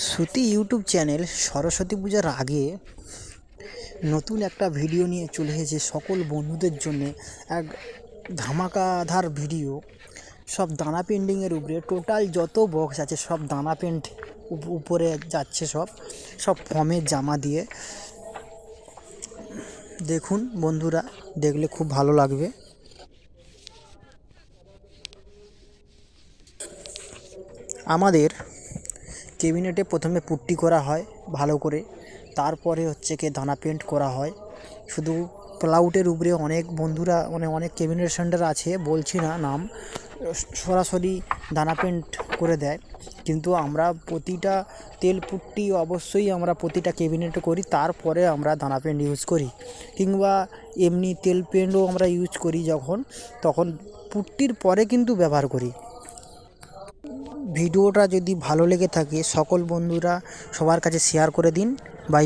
শ্রুতি YouTube channel Saraswati পূজার আগে নতুন একটা ভিডিও নিয়ে চলে এসেছে সকল বন্ধুদের জন্যে। এক ধামাকাধার ভিডিও। সব দানা পেন্টিংয়ের উপরে টোটাল যত বক্স আছে সব দানা পেন্ট উপরে যাচ্ছে, সব সব ফর্মের জামা দিয়ে। দেখুন বন্ধুরা, দেখলে খুব ভালো লাগবে। আমাদের কেবিনেটে প্রথমে পুট্টি করা হয় ভালো করে, তারপরে হচ্ছে কি দানা পেন্ট করা হয়। শুধু প্লাউটের উপরে অনেক বন্ধুরা অনেক কেবিনেট সেন্টার আছে, বলছি না নাম, সরাসরি দানা পেন্ট করে দেয়। কিন্তু আমরা প্রতিটা তেল পুট্টি অবশ্যই আমরা প্রতিটা কেবিনেটে করি, তারপরে আমরা দানা পেন্ট ইউজ করি। কিংবা এমনি তেল পেন্টও আমরা ইউজ করি যখন, তখন পুট্টির পরে কিন্তু ব্যবহার করি। ভিডিওটা যদি ভালো লেগে থাকে সকল বন্ধুরা সবার কাছে শেয়ার করে দিন। বাই।